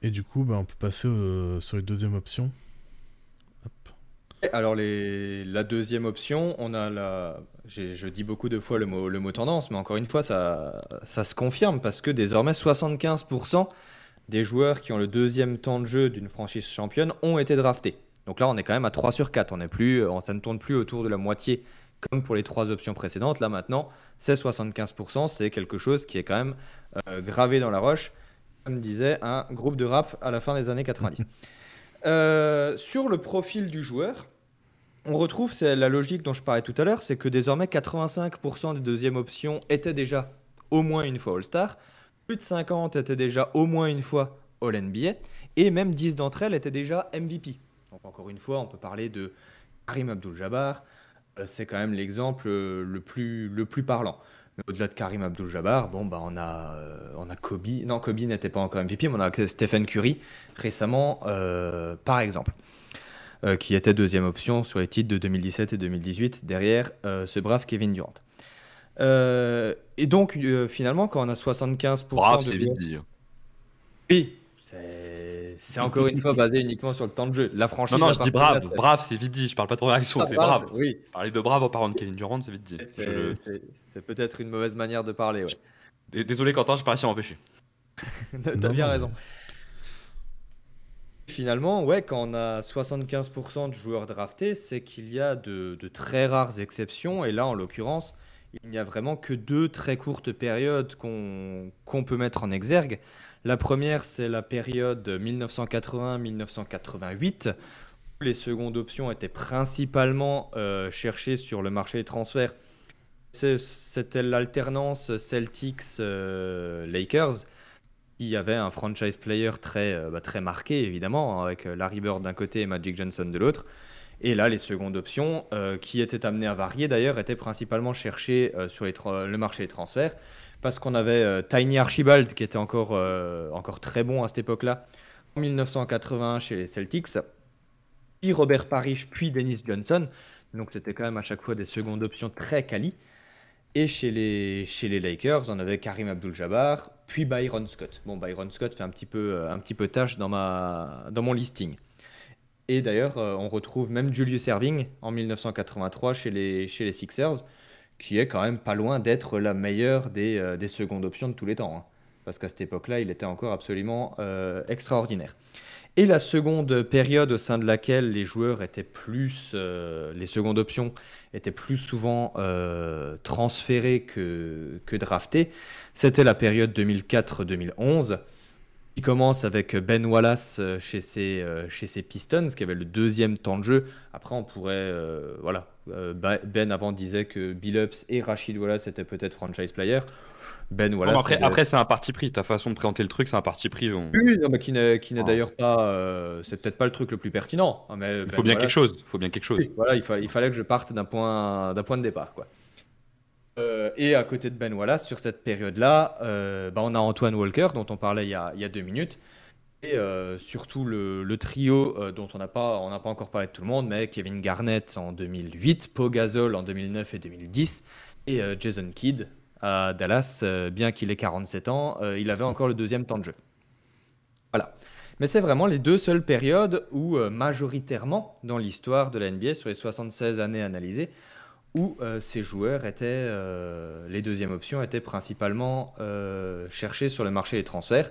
Et du coup, on peut passer sur les deuxièmes options. Hop. Alors la deuxième option, on a je dis beaucoup de fois le mot tendance, mais encore une fois, ça se confirme parce que désormais 75% des joueurs qui ont le deuxième temps de jeu d'une franchise championne ont été draftés. Donc là, on est quand même à 3 sur 4. Ça ne tourne plus autour de la moitié comme pour les trois options précédentes. Là maintenant, c'est 75%. C'est quelque chose qui est quand même gravé dans la roche. Comme disait un groupe de rap à la fin des années 90. Sur le profil du joueur, on retrouve c'est la logique dont je parlais tout à l'heure, c'est que désormais 85% des deuxièmes options étaient déjà au moins une fois All-Star, plus de 50 étaient déjà au moins une fois All-NBA, et même 10 d'entre elles étaient déjà MVP. Donc encore une fois, on peut parler de Karim Abdul-Jabbar, c'est quand même l'exemple le plus parlant. Mais au-delà de Karim Abdul-Jabbar, on a Kobe. Non, Kobe n'était pas encore MVP, mais on a Stephen Curry récemment, par exemple, qui était deuxième option sur les titres de 2017 et 2018, derrière ce brave Kevin Durant. Et donc, finalement, quand on a 75% Brave, de c'est vite joueurs... dit. Oui, c'est encore une fois basé uniquement sur le temps de jeu. La Non, franchise non, je dis appartenait à brave. Brave, c'est vite dit. Je parle pas de première action, c'est Brave, brave. oui. Parler de brave en parlant de Kevin Durant, c'est vite dit. C'est peut-être une mauvaise manière de parler, ouais. Désolé, Quentin, j'ai pas réussi à m'empêcher. T'as Non, bien non, raison. Finalement, ouais, quand on a 75% de joueurs draftés, c'est qu'il y a de très rares exceptions. Et là, en l'occurrence, il n'y a vraiment que deux très courtes périodes qu'on peut mettre en exergue. La première, c'est la période 1980-1988, où les secondes options étaient principalement cherchées sur le marché des transferts. C'était l'alternance Celtics-Lakers. Il y avait un franchise player très marqué, évidemment, avec Larry Bird d'un côté et Magic Johnson de l'autre. Et là, les secondes options, qui étaient amenées à varier d'ailleurs, étaient principalement cherchées sur le marché des transferts, parce qu'on avait Tiny Archibald, qui était encore très bon à cette époque-là, en 1981 chez les Celtics, puis Robert Parrish, puis Dennis Johnson. Donc c'était quand même à chaque fois des secondes options très quali. Et chez les Lakers, on avait Karim Abdul-Jabbar, puis Byron Scott. Bon, Byron Scott fait un petit peu tâche dans mon listing. Et d'ailleurs, on retrouve même Julius Erving en 1983 chez les Sixers, qui est quand même pas loin d'être la meilleure des secondes options de tous les temps, hein. Parce qu'à cette époque-là, il était encore absolument extraordinaire. Et la seconde période au sein de laquelle les joueurs étaient les secondes options étaient plus souvent transférés que draftés, c'était la période 2004-2011, qui commence avec Ben Wallace chez ses Pistons, qui avait le deuxième temps de jeu. Après, on pourrait, Ben avant disait que Billups et Rashid Wallace étaient peut-être franchise players. Ben Non, mais Wallace après c'est un parti pris. Ta façon de présenter le truc, c'est un parti pris. oui, non, mais qui n'est Ah. d'ailleurs pas, c'est peut-être pas le truc le plus pertinent, hein, mais Il faut Ben bien quelque Wallace, chose. Il faut bien quelque chose. oui, voilà, il fallait que je parte d'un point de départ, quoi. Et à côté de Ben Wallace, sur cette période-là, on a Antoine Walker, dont on parlait il y a 2 minutes, et surtout le trio dont on n'a pas encore parlé de tout le monde, mais Kevin Garnett en 2008, Pau Gasol en 2009 et 2010, et Jason Kidd à Dallas, bien qu'il ait 47 ans, il avait encore le deuxième temps de jeu. Voilà. Mais c'est vraiment les deux seules périodes où, majoritairement, dans l'histoire de la NBA, sur les 76 années analysées, où ces joueurs les deuxièmes options étaient principalement cherchés sur le marché des transferts.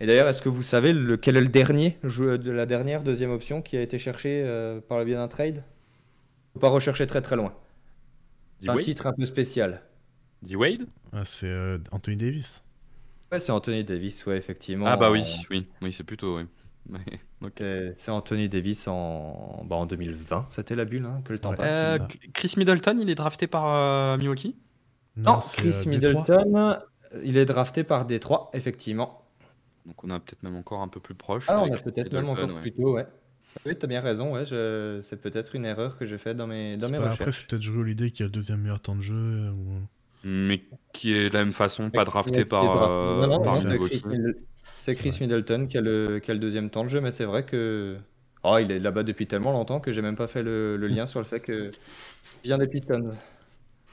Et d'ailleurs, est-ce que vous savez quel est le dernier de la dernière deuxième option qui a été cherché par le biais d'un trade? Faut pas rechercher très très loin. Un D-Wade? titre un peu spécial. D-Wade? Ah, c'est Anthony Davis. Ouais, c'est Anthony Davis, ouais, effectivement. Ah bah oui, oui, c'est plutôt, oui. Ok. C'est Anthony Davis en 2020, c'était la bulle, hein, que le temps Ouais, passe. c'est ça. Chris Middleton, il est drafté par Milwaukee? Non, c'est Chris Détroit. Middleton, il est drafté par Détroit, effectivement. Donc on a peut-être même encore un peu plus proche Ah, on avec a Chris peut-être même Middleton, encore ouais. plus tôt, ouais. Oui, t'as bien raison, ouais, c'est peut-être une erreur que j'ai faite dans mes Après, c'est recherches. peut-être Drew Holiday qui a le deuxième meilleur temps de jeu. Mais qui est de la même façon pas drafté Non, non, Oui, non, par c'est Milwaukee. c'est Chris vrai. Middleton qui a le deuxième temps de jeu, mais c'est vrai que... Oh, il est là-bas depuis tellement longtemps que j'ai même pas fait le lien sur le fait que il vient des Pistons.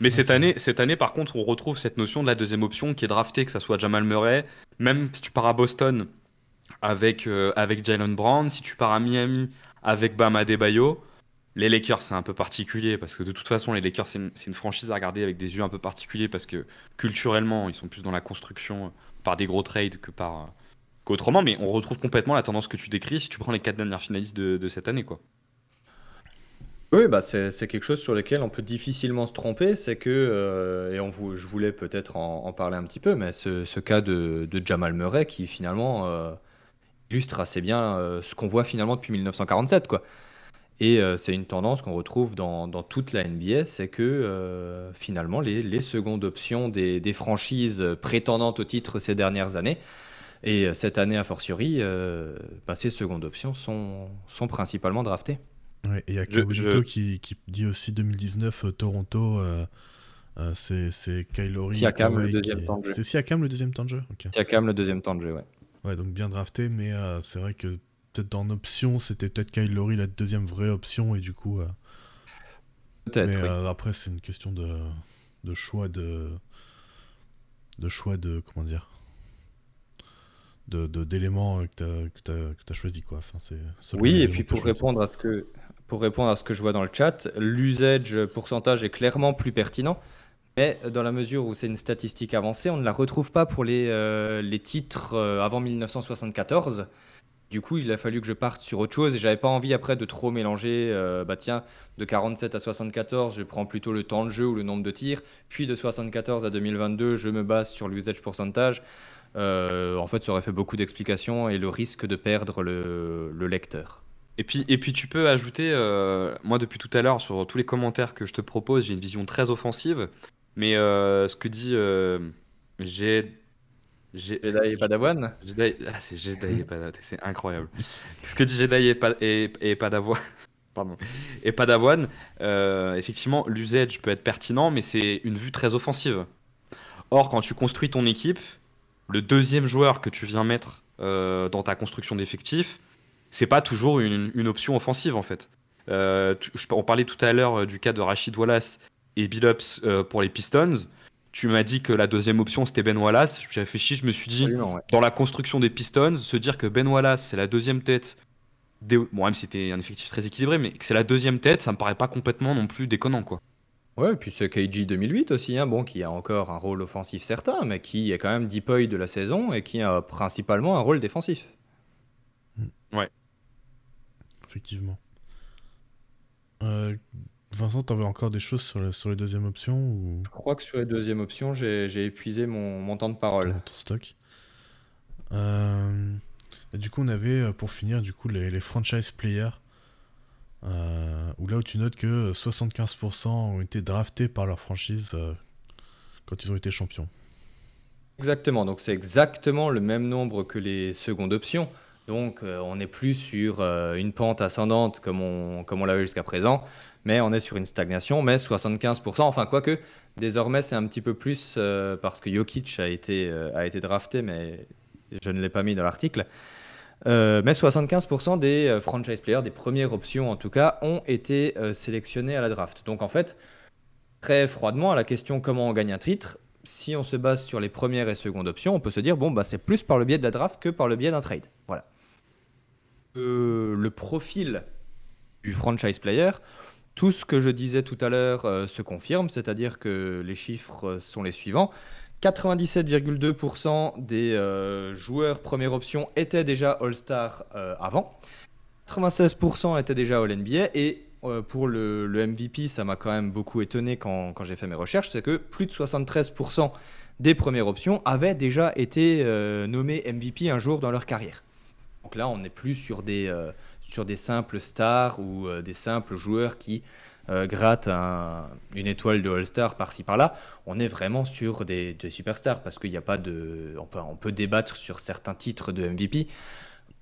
Mais Non, c'est vrai. cette année, par contre, on retrouve cette notion de la deuxième option qui est draftée, que ça soit Jamal Murray. Même si tu pars à Boston, avec Jalen Brown, si tu pars à Miami avec Bam Adebayo, les Lakers c'est un peu particulier parce que de toute façon les Lakers c'est une franchise à regarder avec des yeux un peu particuliers parce que culturellement ils sont plus dans la construction par des gros trades qu'autrement, mais on retrouve complètement la tendance que tu décris si tu prends les 4 dernières finalistes de cette année, quoi. Oui, bah c'est quelque chose sur lequel on peut difficilement se tromper, c'est que, je voulais peut-être en parler un petit peu, mais ce cas de Jamal Murray qui finalement illustre assez bien ce qu'on voit finalement depuis 1947, quoi. Et c'est une tendance qu'on retrouve dans toute la NBA, c'est que finalement les secondes options des franchises prétendantes au titre ces dernières années, et cette année a fortiori, ces secondes options sont principalement draftées. Ouais, et il y a Je, Kabuto je, qui dit aussi 2019 Toronto, c'est Kyle Lowry et Siakam, le Kawhi deuxième temps de jeu. C'est Siakam le deuxième temps de jeu. Ok. Siakam, le deuxième temps de jeu, ouais. Ouais, donc bien drafté, mais c'est vrai que peut-être en option, c'était peut-être Kyle Lowry la deuxième vraie option, et du coup. Peut-être, Mais oui. après, c'est une question de choix de comment dire, d'éléments que t'as choisi, quoi. Enfin, c'est selon Oui, les et éléments puis que t'as choisis. pour répondre à ce que je vois dans le chat, l'usage pourcentage est clairement plus pertinent, mais dans la mesure où c'est une statistique avancée, on ne la retrouve pas pour les titres avant 1974. Du coup, il a fallu que je parte sur autre chose et j'avais pas envie après de trop mélanger. Tiens, de 47 à 74, je prends plutôt le temps de jeu ou le nombre de tirs. Puis de 74 à 2022, je me base sur l'usage pourcentage. En fait, ça aurait fait beaucoup d'explications et le risque de perdre le lecteur. et puis tu peux ajouter, moi depuis tout à l'heure sur tous les commentaires que je te propose, j'ai une vision très offensive, mais ce que dit j'ai Jedi Padawan? C'est Jedi et Padawan, c'est incroyable. Ce que dit Jedi et Padawan, pardon, et Padawan, effectivement, l'usage peut être pertinent, mais c'est une vue très offensive. Or, quand tu construis ton équipe, le deuxième joueur que tu viens mettre dans ta construction d'effectifs, c'est pas toujours une option offensive en fait. On parlait tout à l'heure du cas de Rashid Wallace et Billups pour les Pistons. Tu m'as dit que la deuxième option c'était Ben Wallace. J'ai réfléchi, je me suis dit, Absolument, ouais. dans la construction des Pistons, se dire que Ben Wallace c'est la deuxième tête, bon, même si c'était un effectif très équilibré, mais que c'est la deuxième tête, ça me paraît pas complètement non plus déconnant, quoi. Ouais, et puis c'est KG 2008 aussi, hein, bon, qui a encore un rôle offensif certain, mais qui est quand même deep de la saison et qui a principalement un rôle défensif. Ouais. Effectivement. Vincent, t'avais encore des choses sur les deuxièmes options ou Je crois que sur les deuxièmes options, j'ai épuisé mon temps de parole. ton stock? Et du coup, on avait pour finir du coup les franchise players, où là où tu notes que 75% ont été draftés par leur franchise quand ils ont été champions. Exactement, donc c'est exactement le même nombre que les secondes options. Donc on n'est plus sur une pente ascendante comme on l'avait jusqu'à présent, mais on est sur une stagnation, mais 75%, enfin quoique, désormais c'est un petit peu plus parce que Jokic a été drafté, mais je ne l'ai pas mis dans l'article. Mais 75% des franchise players, des premières options en tout cas, ont été sélectionnés à la draft. Donc en fait, très froidement, à la question comment on gagne un titre, si on se base sur les premières et secondes options, on peut se dire, bon, bah, c'est plus par le biais de la draft que par le biais d'un trade. Voilà. Le profil du franchise player, tout ce que je disais tout à l'heure se confirme, c'est-à-dire que les chiffres sont les suivants. 97,2% des joueurs première option étaient déjà All-Star avant. 96% étaient déjà All-NBA et pour le MVP, ça m'a quand même beaucoup étonné quand j'ai fait mes recherches, c'est que plus de 73% des premières options avaient déjà été nommés MVP un jour dans leur carrière. Donc là, on n'est plus sur des simples stars ou des simples joueurs qui grattent une étoile de All-Star par-ci par-là. On est vraiment sur des superstars parce qu'il n'y a pas de... On peut débattre sur certains titres de MVP.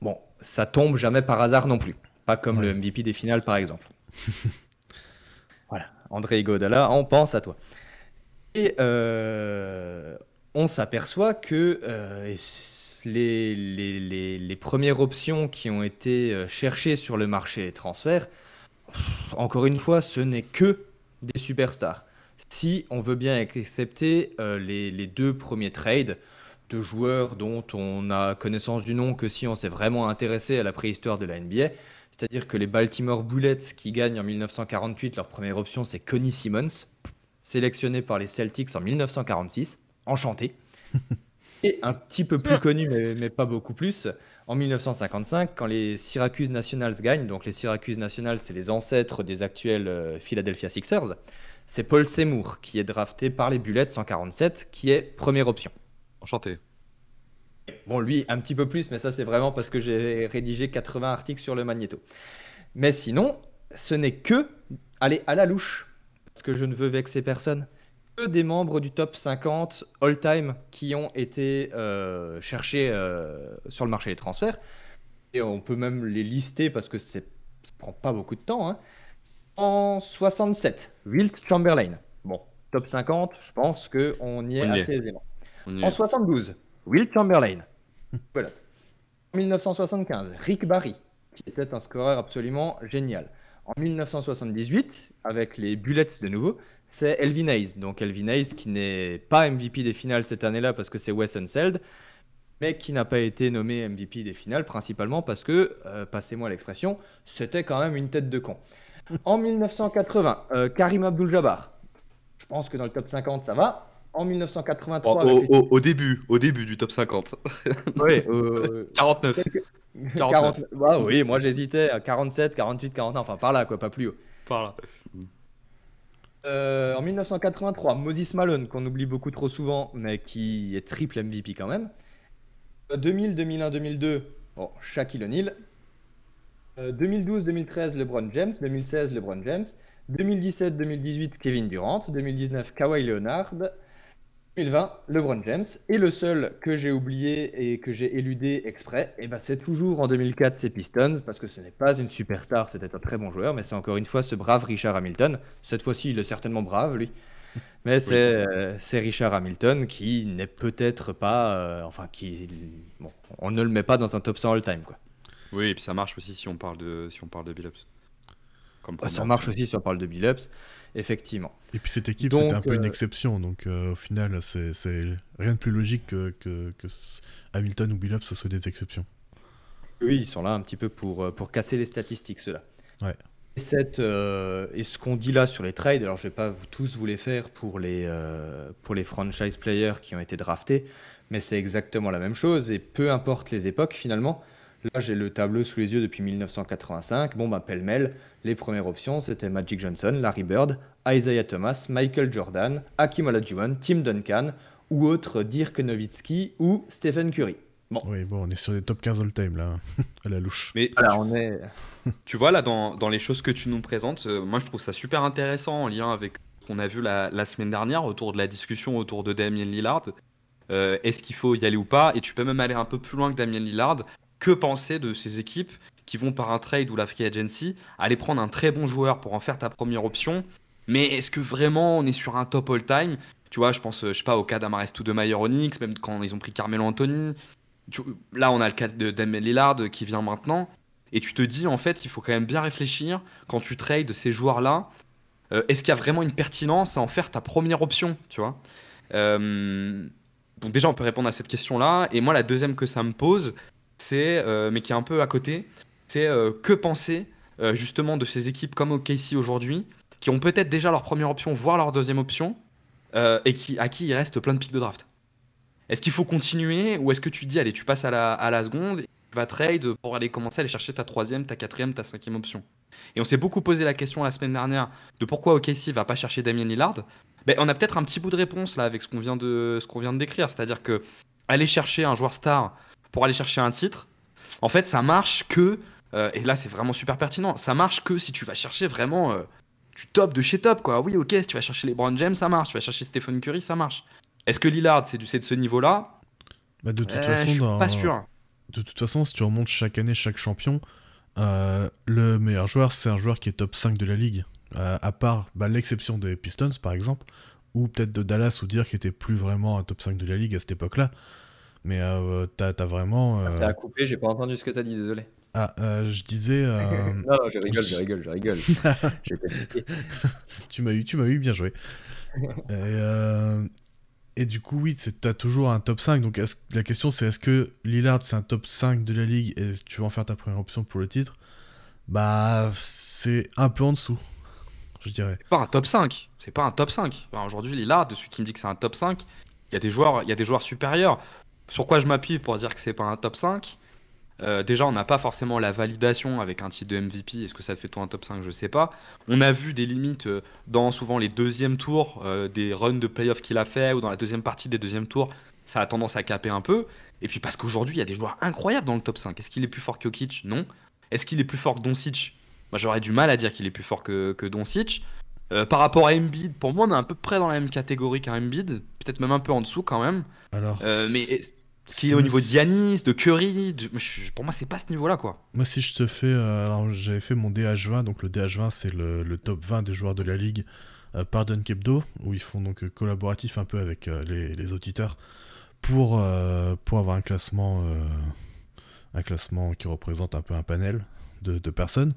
Bon, ça tombe jamais par hasard non plus. Pas comme Ouais. le MVP des finales, par exemple. Voilà, André Iguodala, on pense à toi. Et on s'aperçoit que les premières options qui ont été cherchées sur le marché des transferts, encore une fois, ce n'est que des superstars. Si on veut bien accepter les deux premiers trades de joueurs dont on a connaissance du nom que si on s'est vraiment intéressé à la préhistoire de la NBA. C'est-à-dire que les Baltimore Bullets qui gagnent en 1948, leur première option, c'est Connie Simmons, sélectionné par les Celtics en 1946. Enchanté. Et un petit peu plus connu, mais pas beaucoup plus, en 1955, quand les Syracuse Nationals gagnent, donc les Syracuse Nationals, c'est les ancêtres des actuels Philadelphia Sixers, c'est Paul Seymour qui est drafté par les Bullets en 47, qui est première option. Enchanté. Bon, lui, un petit peu plus, mais ça, c'est vraiment parce que j'ai rédigé 80 articles sur le magnéto. Mais sinon, ce n'est que, allez, à la louche, parce que je ne veux vexer personne, que des membres du top 50 all-time qui ont été cherchés sur le marché des transferts. Et on peut même les lister parce que ça prend pas beaucoup de temps. Hein. En 67, Wilt Chamberlain. Bon, top 50, je pense qu'on y est assez aisément. En 72, Wilt Chamberlain. Voilà. En 1975, Rick Barry, qui était un scoreur absolument génial. En 1978, avec les Bullets de nouveau, c'est Elvin Hayes. Donc Elvin Hayes qui n'est pas MVP des finales cette année-là parce que c'est Wes Unseld, mais qui n'a pas été nommé MVP des finales principalement parce que, passez-moi l'expression, c'était quand même une tête de con. En 1980, Karim Abdul-Jabbar. Je pense que dans le top 50, ça va. En 1983... Au début du top 50. Oui, 49. 49. Bah, oui, moi j'hésitais à 47, 48, 49, enfin par là, quoi, pas plus haut. Par là. En 1983, Moses Malone, qu'on oublie beaucoup trop souvent, mais qui est triple MVP quand même. 2000, 2001, 2002, bon, Shaquille O'Neal. 2012, 2013, LeBron James. 2016, LeBron James. 2017, 2018, Kevin Durant. 2019, Kawhi Leonard. 2020, LeBron James. Et le seul que j'ai oublié et que j'ai éludé exprès, eh ben c'est toujours en 2004, c'est Pistons, parce que ce n'est pas une superstar, c'était un très bon joueur, mais c'est encore une fois ce brave Richard Hamilton. Cette fois-ci, il est certainement brave, lui. Mais c'est Richard Hamilton qui n'est peut-être pas... bon, on ne le met pas dans un top 100 all-time, quoi. Oui, et puis ça marche aussi si on parle de Billups. Ça marche aussi si on parle de Billups, effectivement. Et puis cette équipe, c'était un peu une exception, donc au final, c'est rien de plus logique que Hamilton ou Billups soient des exceptions. Oui, ils sont là un petit peu pour casser les statistiques, ceux-là. Ouais. Et ce qu'on dit là sur les trades, alors je vais pas tous vous les faire pour les franchise players qui ont été draftés, mais c'est exactement la même chose, et peu importe les époques finalement. Là, j'ai le tableau sous les yeux depuis 1985. Bon, pêle-mêle, les premières options, c'était Magic Johnson, Larry Bird, Isaiah Thomas, Michael Jordan, Hakeem Olajuwon, Tim Duncan, ou autres Dirk Nowitzki ou Stephen Curry. Bon. Oui, bon, on est sur des top 15 all-time, là, à la louche. Mais voilà, on est... Tu vois, là, dans les choses que tu nous présentes, moi, je trouve ça super intéressant en lien avec ce qu'on a vu la semaine dernière autour de la discussion autour de Damian Lillard. Est-ce qu'il faut y aller ou pas? Et tu peux même aller un peu plus loin que Damian Lillard. Que penser de ces équipes qui vont par un trade ou la free agency aller prendre un très bon joueur pour en faire ta première option? Mais est-ce que vraiment on est sur un top all-time? Tu vois, je pense, je sais pas, au cas d'Amar'e Stoudemire Onyx, même quand ils ont pris Carmelo Anthony. Là, on a le cas de Damian Lillard qui vient maintenant. Et tu te dis, en fait, il faut quand même bien réfléchir quand tu trades ces joueurs-là. Est-ce qu'il y a vraiment une pertinence à en faire ta première option, tu vois? Donc déjà, on peut répondre à cette question-là. Et moi, la deuxième que ça me pose, mais qui est un peu à côté, c'est que penser justement de ces équipes comme OKC aujourd'hui, qui ont peut-être déjà leur première option, voire leur deuxième option, et à qui il reste plein de pics de draft. Est-ce qu'il faut continuer, ou est-ce que tu dis, allez, tu passes à la seconde, et tu vas trade pour aller commencer à aller chercher ta troisième, ta quatrième, ta cinquième option? Et on s'est beaucoup posé la question la semaine dernière de pourquoi OKC va pas chercher Damian Lillard. Ben, on a peut-être un petit bout de réponse là avec ce qu'on vient de décrire, c'est-à-dire que aller chercher un joueur star pour aller chercher un titre, en fait, ça marche que, et là c'est vraiment super pertinent, ça marche que si tu vas chercher vraiment du top de chez top, quoi. Oui, ok, si tu vas chercher LeBron James, ça marche, tu vas chercher Stephen Curry, ça marche. Est-ce que Lillard, c'est de ce niveau-là? Bah, de toute façon, je suis pas sûr. De toute façon, si tu remontes chaque année, chaque champion, le meilleur joueur, c'est un joueur qui est top 5 de la ligue, à part l'exception des Pistons, par exemple, ou peut-être de Dallas, ou dire qu'il était plus vraiment un top 5 de la ligue à cette époque-là. Mais t'as vraiment... Ça a coupé, j'ai pas entendu ce que t'as dit, désolé. Ah, je disais... Non, je rigole. J'ai pas piqué. Tu m'as eu, bien joué. Et, Et du coup, oui, tu as toujours un top 5. Donc la question, c'est est-ce que Lillard, c'est un top 5 de la ligue et tu vas en faire ta première option pour le titre? Bah, c'est un peu en dessous, je dirais. C'est pas un top 5. C'est pas un top 5. Enfin, aujourd'hui, Lillard, de celui qui me dit que c'est un top 5, il y a des joueurs supérieurs. Sur quoi je m'appuie pour dire que c'est pas un top 5? Déjà, on n'a pas forcément la validation avec un titre de MVP. Est-ce que ça fait toi un top 5? Je sais pas. On a vu des limites dans souvent les deuxièmes tours, des runs de playoff qu'il a fait, ou dans la deuxième partie des deuxièmes tours. Ça a tendance à caper un peu. Et puis parce qu'aujourd'hui, il y a des joueurs incroyables dans le top 5. Est-ce qu'il est plus fort que Jokic? Non. Est-ce qu'il est plus fort que Doncic? Moi, j'aurais du mal à dire qu'il est plus fort que Doncic. Par rapport à Embiid, pour moi, on est à peu près dans la même catégorie qu'un Embiid. Peut-être même un peu en dessous quand même. Alors, Mais ce qui est au niveau de Giannis, de Curry, pour moi, c'est pas ce niveau-là, quoi. moi, si je te fais. Alors, j'avais fait mon DH20. Donc, le DH20, c'est le top 20 des joueurs de la ligue par Dunkebdo, où ils font donc collaboratif un peu avec les auditeurs pour avoir un classement qui représente un peu un panel de personnes.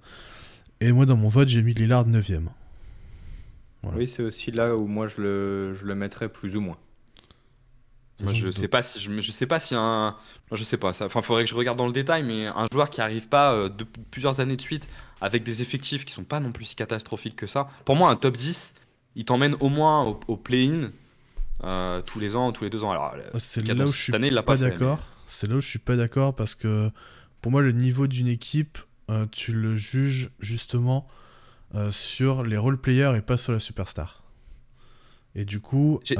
Et moi, dans mon vote, j'ai mis Lillard 9ème. Voilà. Oui, c'est aussi là où moi je le mettrais plus ou moins. Moi, je sais pas si je sais pas si un, je sais pas ça. Enfin, faudrait que je regarde dans le détail, mais un joueur qui arrive pas plusieurs années de suite avec des effectifs qui sont pas non plus si catastrophiques que ça. Pour moi, un top 10, il t'emmène au moins au play-in tous les ans, tous les 2 ans. Alors, C'est le cas là dans où je cette suis année, il l'a pas pas fait. d'accord. C'est là où je suis pas d'accord parce que pour moi, le niveau d'une équipe, tu le juges justement sur les role-players et pas sur la superstar. Et du coup, J'ai-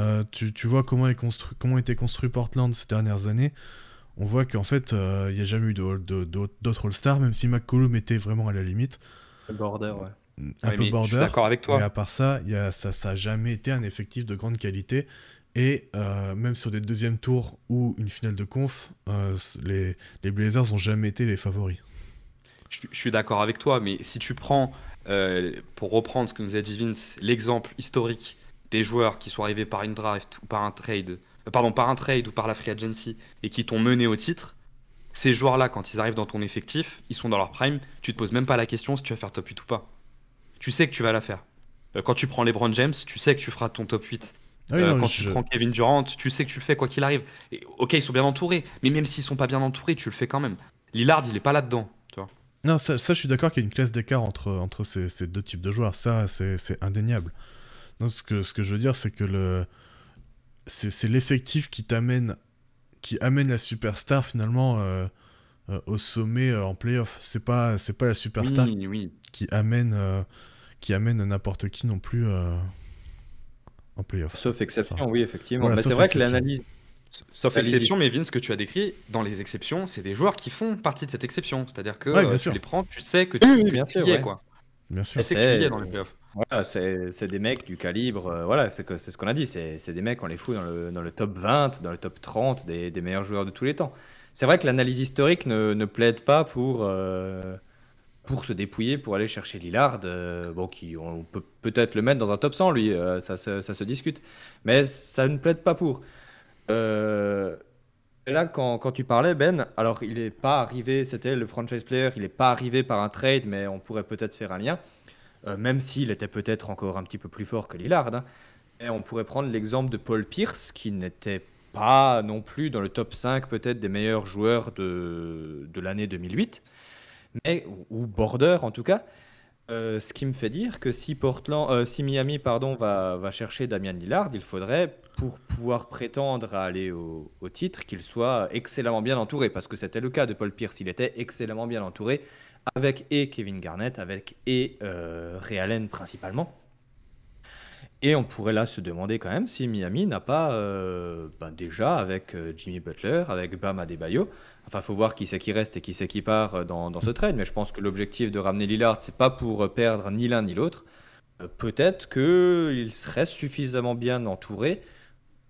tu vois comment était construit Portland ces dernières années. On voit qu'en fait, il n'y a jamais eu d'autres All-Stars, même si McCollum était vraiment à la limite, Le border, ouais. un Ouais, peu mais je suis border. d'accord avec Mais toi. à part ça, ça a jamais été un effectif de grande qualité. Et même sur des deuxièmes tours ou une finale de conf, les Blazers n'ont jamais été les favoris. Je suis d'accord avec toi, mais si tu prends, pour reprendre ce que nous a dit Vince, l'exemple historique des joueurs qui sont arrivés par une draft ou par un trade, pardon, par un trade ou par la free agency et qui t'ont mené au titre, ces joueurs-là, quand ils arrivent dans ton effectif, ils sont dans leur prime, tu te poses même pas la question si tu vas faire top 8 ou pas. Tu sais que tu vas la faire. Quand tu prends LeBron James, tu sais que tu feras ton top 8. Ah oui, non, Quand tu prends Kevin Durant, tu sais que tu le fais quoi qu'il arrive. Et, ok, ils sont bien entourés, mais même s'ils sont pas bien entourés, tu le fais quand même. Lillard, il est pas là-dedans, tu vois. non, ça, je suis d'accord qu'il y a une classe d'écart entre ces deux types de joueurs. Ça, c'est indéniable. Non, ce que je veux dire, c'est que c'est l'effectif qui amène la superstar finalement au sommet en playoff. C'est pas la superstar Oui, oui. qui amène n'importe qui non plus en playoff. Sauf exception, Enfin, oui, effectivement. voilà, Mais c'est sauf vrai que exception. Sauf l'analyse exception, mais Vince, ce que tu as décrit, dans les exceptions, c'est des joueurs qui font partie de cette exception. C'est-à-dire que Ouais, bien tu sûr, les prends, tu sais que Oui, oui, que bien tu sûr, y es, ouais. quoi. bien Tu sûr. Et sais que tu y es c'est dans les playoffs. voilà, c'est des mecs du calibre, voilà, c'est ce qu'on a dit, c'est des mecs, on les fout dans le top 20, dans le top 30 des meilleurs joueurs de tous les temps. C'est vrai que l'analyse historique ne plaide pas pour se dépouiller, pour aller chercher Lillard, bon, on peut peut-être le mettre dans un top 100, lui, ça se discute, mais ça ne plaide pas pour. Euh, et là, quand tu parlais, Ben, alors il n'est pas arrivé, c'était le franchise player, il n'est pas arrivé par un trade, mais on pourrait peut-être faire un lien, même s'il était peut-être encore un petit peu plus fort que Lillard, hein. Et on pourrait prendre l'exemple de Paul Pierce, qui n'était pas non plus dans le top 5 peut-être des meilleurs joueurs de l'année 2008, mais, ou border en tout cas. Ce qui me fait dire que si Miami pardon, va chercher Damian Lillard, il faudrait, pour pouvoir prétendre à aller au titre, qu'il soit excellemment bien entouré. Parce que c'était le cas de Paul Pierce, il était excellemment bien entouré, avec et Kevin Garnett, avec et Ray Allen principalement. Et on pourrait là se demander quand même si Miami n'a pas, déjà avec Jimmy Butler, avec Bam Adebayo, enfin faut voir qui c'est qui reste et qui c'est qui part dans ce trade, mais je pense que l'objectif de ramener Lillard, c'est pas pour perdre ni l'un ni l'autre. Peut-être qu'il serait suffisamment bien entouré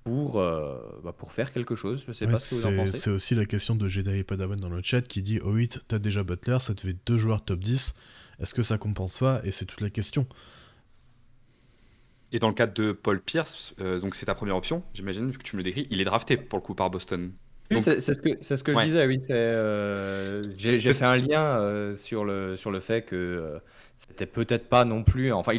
pour faire quelque chose, je sais Ouais, pas ce que vous en pensez. c'est aussi la question de Jedi Padawan dans le chat qui dit au 8, t'as déjà Butler, ça te fait 2 joueurs top 10. Est-ce que ça compense pas? Et c'est toute la question. Et dans le cadre de Paul Pierce, donc c'est ta première option, j'imagine, vu que tu me le décris, il est drafté pour le coup par Boston. Oui, Donc, c'est ce que je ouais. disais, oui. J'ai fait un lien sur le fait que c'était peut-être pas non plus. Enfin,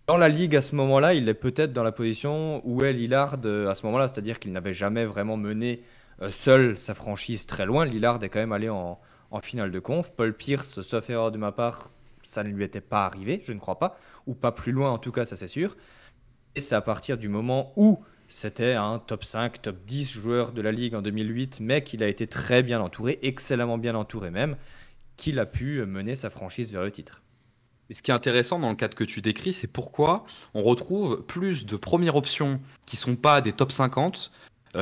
Dans la ligue à ce moment-là, il est peut-être dans la position où est Lillard à ce moment-là, c'est-à-dire qu'il n'avait jamais vraiment mené seul sa franchise très loin. Lillard est quand même allé en finale de conf. Paul Pierce, sauf erreur de ma part, ça ne lui était pas arrivé, je ne crois pas, ou pas plus loin en tout cas, ça c'est sûr. Et c'est à partir du moment où c'était un top 5, top 10 joueur de la ligue en 2008, mais qu'il a été très bien entouré, excellemment bien entouré même, qu'il a pu mener sa franchise vers le titre. Et ce qui est intéressant dans le cadre que tu décris, c'est pourquoi on retrouve plus de premières options qui sont pas des top 50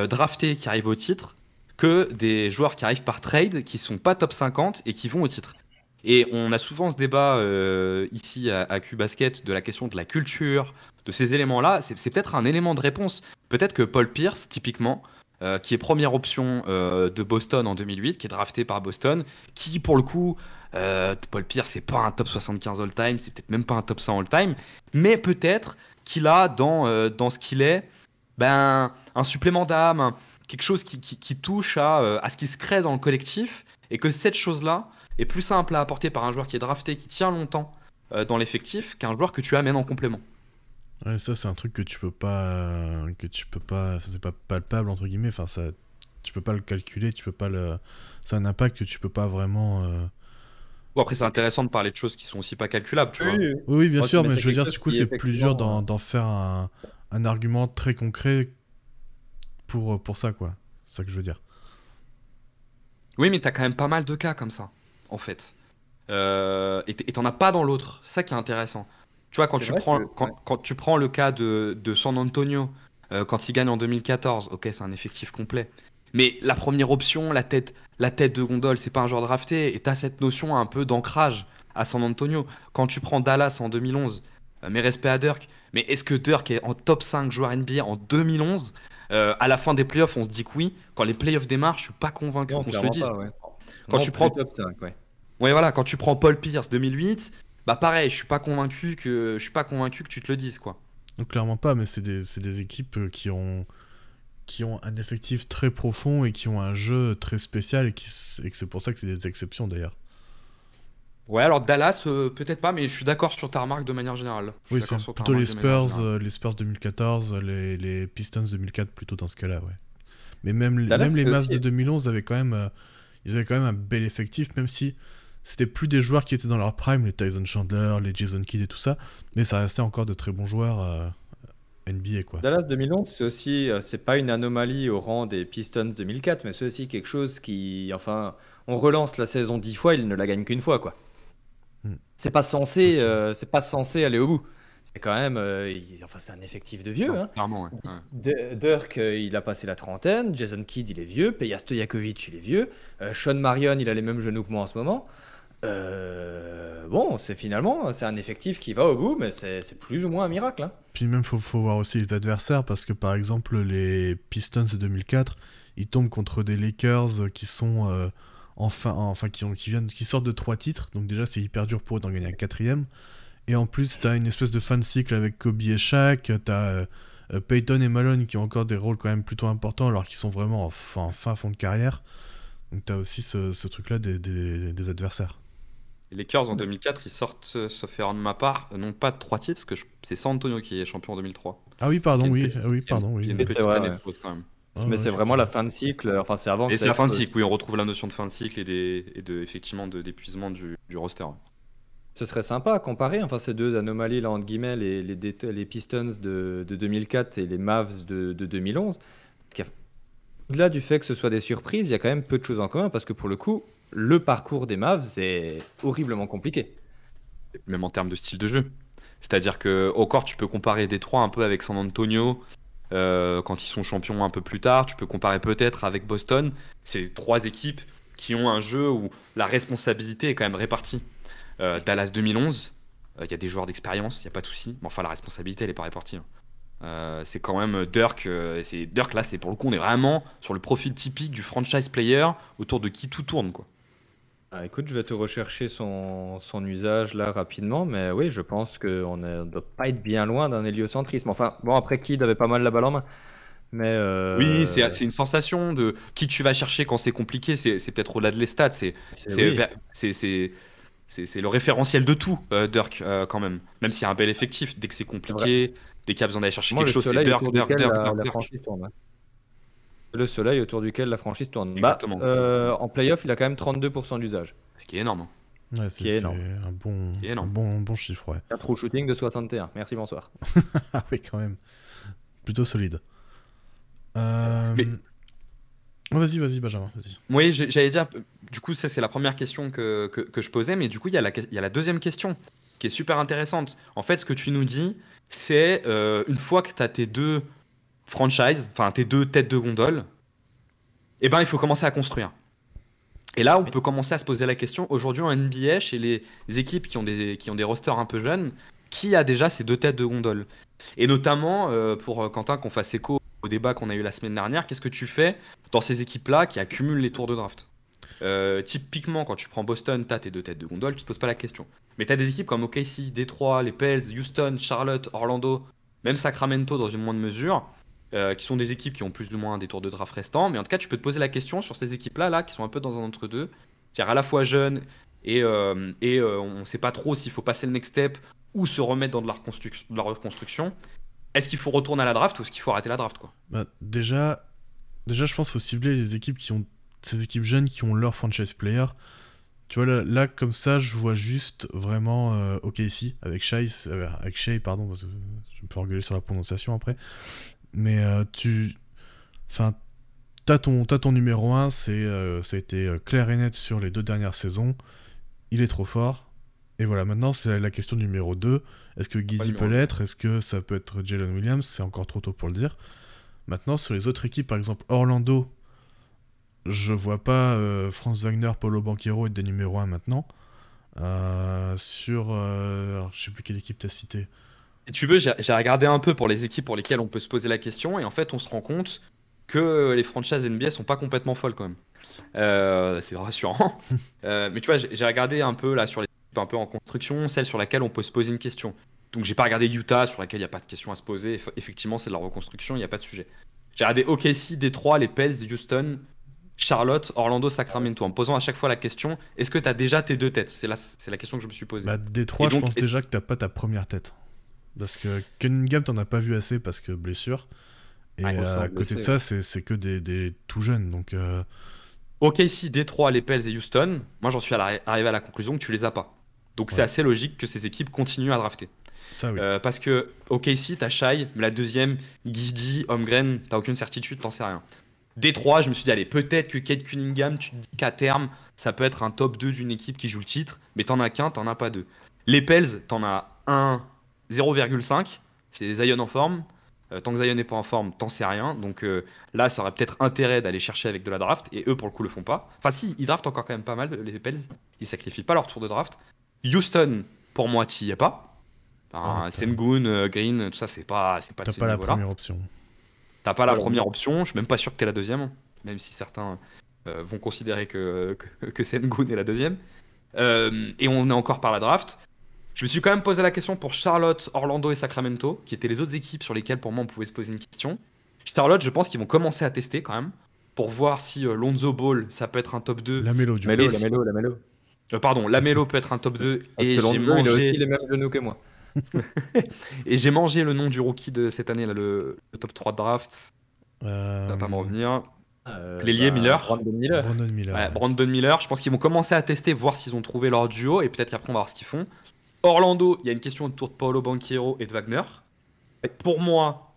draftés qui arrivent au titre que des joueurs qui arrivent par trade qui sont pas top 50 et qui vont au titre. Et on a souvent ce débat ici à Q-Basket de la question de la culture, de ces éléments-là. C'est peut-être un élément de réponse. Peut-être que Paul Pierce, typiquement, qui est première option de Boston en 2008, qui est drafté par Boston, qui pour le coup, Paul Pierce, c'est pas un top 75 all-time, c'est peut-être même pas un top 100 all-time, mais peut-être qu'il a dans ce qu'il est, ben, un supplément d'âme, quelque chose qui touche à ce qui se crée dans le collectif, et que cette chose-là est plus simple à apporter par un joueur qui est drafté, qui tient longtemps dans l'effectif, qu'un joueur que tu amènes en complément. Ouais, ça c'est un truc que tu peux pas, c'est pas palpable entre guillemets. Enfin, ça, tu peux pas le calculer, tu peux pas le, c'est un impact que tu peux pas vraiment. Bon, après, c'est intéressant de parler de choses qui sont aussi pas calculables, tu vois. Oui, bien Moi, sûr, mais c'est je veux quelque dire, chose du coup, qui, c'est plus dur effectivement, d'en faire un argument très concret pour ça, quoi. C'est ça que je veux dire. Oui, mais t'as quand même pas mal de cas comme ça, en fait. Et t'en as pas dans l'autre. C'est ça qui est intéressant. Tu vois, c'est vrai que ouais. quand tu prends le cas de San Antonio, quand ils gagnent en 2014, ok, c'est un effectif complet. Mais la première option, la tête de gondole, c'est pas un joueur drafté. Et t'as cette notion un peu d'ancrage à San Antonio. Quand tu prends Dallas en 2011, mes respects à Dirk, mais est-ce que Dirk est en top 5 joueur NBA en 2011? À la fin des playoffs, on se dit que oui. Quand les playoffs démarrent, je suis pas convaincu Non, qu'on se le clairement dise. pas, ouais. Quand Non, tu plus prends top 5, ouais. Ouais, voilà, quand tu prends Paul Pierce 2008, bah pareil, je suis pas convaincu que tu te le dises, quoi. Donc clairement pas, mais c'est des équipes qui ont un effectif très profond et qui ont un jeu très spécial et que c'est pour ça que c'est des exceptions d'ailleurs. Ouais, alors Dallas, peut-être pas, mais je suis d'accord sur ta remarque de manière générale. Je suis Oui, d'accord c'est sur ta plutôt remarque de manière générale. Les Spurs 2014, les Pistons 2004 plutôt dans ce cas-là, ouais. Mais Dallas, même les c'est Mavs de aussi. 2011 avaient quand même, ils avaient quand même un bel effectif, même si c'était plus des joueurs qui étaient dans leur prime, les Tyson Chandler, les Jason Kidd et tout ça, mais ça restait encore de très bons joueurs NBA, quoi. Dallas 2011, c'est aussi, c'est pas une anomalie au rang des Pistons 2004, mais c'est aussi quelque chose qui, enfin, on relance la saison 10 fois, ils ne la gagnent qu'une fois, quoi. Hmm, possible. C'est pas censé aller au bout. C'est quand même, enfin, c'est un effectif de vieux, Non, hein. clairement, ouais. Ouais. Dirk, il a passé la trentaine. Jason Kidd, il est vieux. Peja Stojakovic, il est vieux. Sean Marion, il a les mêmes genoux que moi en ce moment. Bon, c'est un effectif qui va au bout, mais c'est plus ou moins un miracle, hein. Puis même, faut voir aussi les adversaires, parce que par exemple, les Pistons de 2004, ils tombent contre des Lakers qui sont qui sortent de 3 titres, donc déjà c'est hyper dur pour eux d'en gagner un quatrième. Et en plus, t'as une espèce de fin de cycle avec Kobe et Shaq, t'as Peyton et Malone qui ont encore des rôles quand même plutôt importants alors qu'ils sont vraiment en fin fond de carrière. Donc t'as aussi ce truc-là des adversaires. Les Lakers en 2004, ils sortent, sauf erreur de ma part, non pas de 3 titres, parce que c'est San Antonio qui est champion en 2003. Ah oui, pardon, Il y a une, oui, pe- ah oui, il y a une- pardon, il y oui. a une Oui. C'est petite vrai, année de ouais. pause quand même. Ah Mais ouais, c'est vraiment la effectivement. fin de cycle. Enfin, c'est avant que Et ça c'est la fin de explose. cycle, oui, on retrouve la notion de fin de cycle effectivement d'épuisement du roster. Ce serait sympa à comparer, enfin, ces deux anomalies là entre guillemets, les Pistons de 2004 et les Mavs de 2011. Parce qu'au-delà du fait que ce soit des surprises, il y a quand même peu de choses en commun parce que pour le coup, le parcours des Mavs est horriblement compliqué. Même en termes de style de jeu. C'est-à-dire que encore tu peux comparer Détroit un peu avec San Antonio quand ils sont champions un peu plus tard. Tu peux comparer peut-être avec Boston. C'est trois équipes qui ont un jeu où la responsabilité est quand même répartie. Dallas 2011, il y a des joueurs d'expérience, il n'y a pas de souci. Mais enfin, la responsabilité, elle n'est pas répartie, hein. C'est quand même Dirk. Dirk, là, c'est pour le coup, on est vraiment sur le profil typique du franchise player autour de qui tout tourne, quoi. Ah, écoute, je vais te rechercher son usage là rapidement, mais oui, je pense qu'on ne doit pas être bien loin d'un héliocentrisme. Enfin, bon, après, Kidd avait pas mal la balle en main, mais Oui, c'est une sensation de qui tu vas chercher quand c'est compliqué. C'est peut-être au-delà de les stats. oui. C'est c'est le référentiel de tout, Dirk, quand même. Même s'il y a un bel effectif, dès que c'est compliqué, dès qu'il y a besoin d'aller chercher Moi, quelque le chose, c'est soleil Dirk, autour Dirk, duquel Dirk, la Dirk, Dirk. franchise tourne. Le soleil autour duquel la franchise tourne. Exactement. En playoff, il a quand même 32% d'usage. Ce qui est énorme. Ouais, Qui est c'est énorme. un bon, Qui est énorme. bon chiffre, ouais. Un true shooting de 61. Merci, bonsoir. Ah oui, quand même. Plutôt solide. Mais- Oh, vas-y, Benjamin, vas-y. Oui, j'allais dire, du coup, ça c'est la première question que je posais, mais du coup, il y a la deuxième question qui est super intéressante. En fait, ce que tu nous dis, c'est une fois que tu as tes deux franchises, enfin tes deux têtes de gondole, eh ben, il faut commencer à construire. Et là, on peut commencer à se poser la question, aujourd'hui en NBA, chez les équipes qui ont des rosters un peu jeunes, qui a déjà ces deux têtes de gondole? Et notamment, pour Quentin, qu'on fasse écho au débat qu'on a eu la semaine dernière, qu'est-ce que tu fais dans ces équipes-là qui accumulent les tours de draft? Typiquement, quand tu prends Boston, tu as tes deux têtes de gondole, tu te poses pas la question. Mais tu as des équipes comme OKC, Détroit, les Pels, Houston, Charlotte, Orlando, même Sacramento dans une moindre mesure, qui sont des équipes qui ont plus ou moins des tours de draft restants. Mais en tout cas, tu peux te poser la question sur ces équipes-là, là, qui sont un peu dans un entre-deux, c'est-à-dire à la fois jeunes et on ne sait pas trop s'il faut passer le next step ou se remettre dans de la reconstruction. Est-ce qu'il faut retourner à la draft ou est-ce qu'il faut arrêter la draft, quoi? Bah, déjà, je pense qu'il faut cibler les équipes qui ont ces équipes jeunes qui ont leur franchise player. Tu vois, là comme ça, je vois juste vraiment OKC avec Shai, pardon, parce que je vais me faire engueuler sur la prononciation après. Mais enfin, t'as ton numéro 1, ça a été clair et net sur les 2 dernières saisons. Il est trop fort. Et voilà, maintenant, c'est la question numéro 2. Est-ce que Giddey peut l'être? Est-ce que ça peut être Jalen Williams? C'est encore trop tôt pour le dire. Maintenant, sur les autres équipes, par exemple Orlando, je vois pas Franz Wagner, Paolo Banchero être des numéros 1 maintenant. Alors, je sais plus quelle équipe t'as cité. Si tu veux, j'ai regardé un peu pour les équipes pour lesquelles on peut se poser la question, et en fait, on se rend compte que les franchises NBA sont pas complètement folles quand même. C'est rassurant. Mais tu vois, j'ai regardé un peu là sur les équipes un peu en construction, celles sur laquelle on peut se poser une question. Donc j'ai pas regardé Utah sur laquelle il n'y a pas de question à se poser. Effectivement, c'est de la reconstruction, il n'y a pas de sujet. J'ai regardé OKC, Détroit, les Pels, Houston, Charlotte, Orlando, Sacramento, en me posant à chaque fois la question, est-ce que tu as déjà tes deux têtes? C'est la question que je me suis posée. Bah, Détroit, Et je donc, pense déjà que t'as pas ta première tête. Parce que Cunningham, t'en as pas vu assez parce que blessure. Et Ouais, à côté de ça, c'est que des tout jeunes. Donc, OKC, Détroit, les Pels et Houston, moi j'en suis arrivé à la conclusion que tu les as pas. Donc c'est Ouais. assez logique que ces équipes continuent à drafter. ça oui. Parce que OKC, t'as Shai, la deuxième, Giddey, Holmgren, t'as aucune certitude, t'en sais rien. Détroit, je me suis dit, allez, peut-être que Cade Cunningham, tu te dis qu'à terme, ça peut être un top 2 d'une équipe qui joue le titre, mais t'en as qu'un, t'en as pas deux. Les Pels, t'en as un 0,5, c'est Zion en forme. Tant que Zion n'est pas en forme, t'en sais rien. Donc là, ça aurait peut-être intérêt d'aller chercher avec de la draft, et eux, pour le coup, le font pas. Enfin, si, ils draftent encore quand même pas mal, les Pels. Ils sacrifient pas leur tour de draft. Houston, pour moi, t'y es pas. Enfin, Sengun, Green, tout ça, c'est pas de T'as ce pas la niveau-là. première option. T'as pas la Voilà. première option, je suis même pas sûr que t'es la deuxième, même si certains vont considérer que Sengun est la deuxième. Et on est encore par la draft. Je me suis quand même posé la question pour Charlotte, Orlando et Sacramento, qui étaient les autres équipes sur lesquelles pour moi on pouvait se poser une question. Charlotte, je pense qu'ils vont commencer à tester quand même, pour voir si Lonzo Ball, ça peut être un top 2. La mélo, du coup. Lamelo. Pardon, Lamelo peut être un top 2. Parce Et que j'ai Lonzo, il a aussi mangé... les mêmes genoux que moi. et j'ai mangé le nom du rookie de cette année, là, le top 3 de draft. Ça va pas me revenir. L'ailier Miller. Brandon Miller. Brandon Miller. Ouais, ouais. Brandon Miller, je pense qu'ils vont commencer à tester, voir s'ils ont trouvé leur duo, et peut-être qu'après on va voir ce qu'ils font. Orlando, il y a une question autour de Paolo Banchero et de Wagner. Pour moi,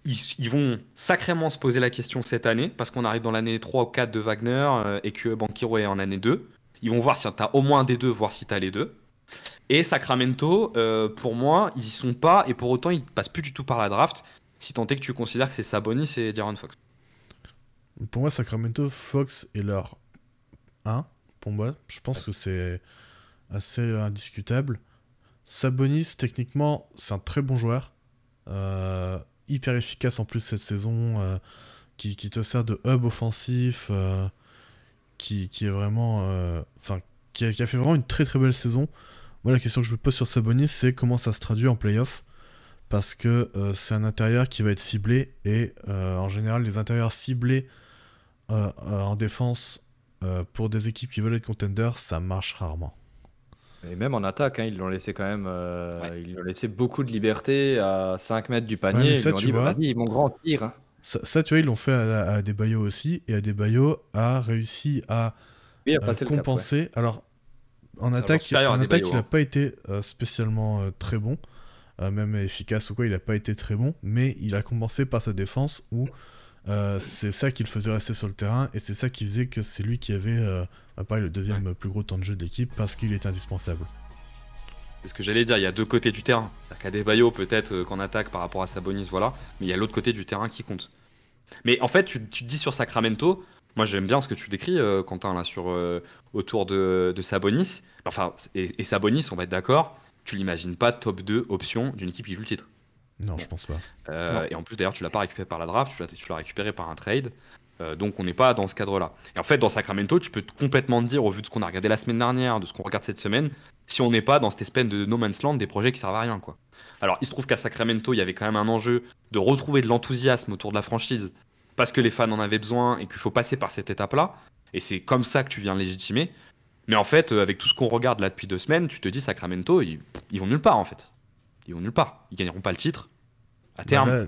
ils vont sacrément se poser la question cette année, parce qu'on arrive dans l'année 3 ou 4 de Wagner, et que Banchero est en année 2. Ils vont voir si tu as au moins un des deux, voir si tu as les deux. Et Sacramento, pour moi, ils y sont pas, et pour autant, ils passent plus du tout par la draft, si tant est que tu considères que c'est Sabonis et De'Aaron Fox. Pour moi, Sacramento, Fox est leur 1. Pour moi, je pense que c'est assez indiscutable. Sabonis, techniquement, c'est un très bon joueur. Hyper efficace en plus cette saison. Qui te sert de hub offensif. Qui est vraiment... qui a fait vraiment une très très belle saison. Moi, la question que je me pose sur Sabonis, c'est comment ça se traduit en playoff. Parce que c'est un intérieur qui va être ciblé. Et en général, les intérieurs ciblés en défense pour des équipes qui veulent être contenders, ça marche rarement. Et même en attaque, hein, ils l'ont laissé quand même, Ouais. ils lui ont laissé beaucoup de liberté à 5 mètres du Ouais, mais panier. Ils ça, lui ont tu dit, bah, vois, vas-y, mon grand, tire, hein. tu vois, ils l'ont fait à Adebayo aussi, et Adebayo a réussi à Lui a passé le cap, ouais. compenser. Alors, C'est un joueur supérieur à en attaque, Adebayo, il n'a hein. pas été spécialement très bon, même efficace ou quoi, il n'a pas été très bon, mais il a compensé par sa défense où c'est ça qui le faisait rester sur le terrain, et c'est ça qui faisait que c'est lui qui avait pareil, le deuxième plus gros temps de jeu de l'équipe parce qu'il était indispensable. C'est ce que j'allais dire, il y a deux côtés du terrain. C'est-à-dire qu'Adebayo, peut-être qu'en attaque par rapport à Sabonis, voilà, mais il y a l'autre côté du terrain qui compte. Mais en fait, tu te dis sur Sacramento, moi j'aime bien ce que tu décris, Quentin, là, autour de Sabonis. Enfin, et Sabonis, on va être d'accord, tu l'imagines pas top 2 option d'une équipe qui joue le titre. Non, Non. je pense pas. Non. Et en plus, d'ailleurs, tu l'as pas récupéré par la draft, tu l'as récupéré par un trade. Donc on n'est pas dans ce cadre-là. Et en fait, dans Sacramento, tu peux complètement te dire, au vu de ce qu'on a regardé la semaine dernière, de ce qu'on regarde cette semaine, si on n'est pas dans cette espèce de no man's land des projets qui servent à rien, quoi. Alors, il se trouve qu'à Sacramento, il y avait quand même un enjeu de retrouver de l'enthousiasme autour de la franchise, parce que les fans en avaient besoin et qu'il faut passer par cette étape-là. Et c'est comme ça que tu viens légitimer. Mais en fait, avec tout ce qu'on regarde là depuis 2 semaines, tu te dis Sacramento, ils vont nulle part en fait. Ils vont nulle part. Ils gagneront pas le titre à Bah terme. là,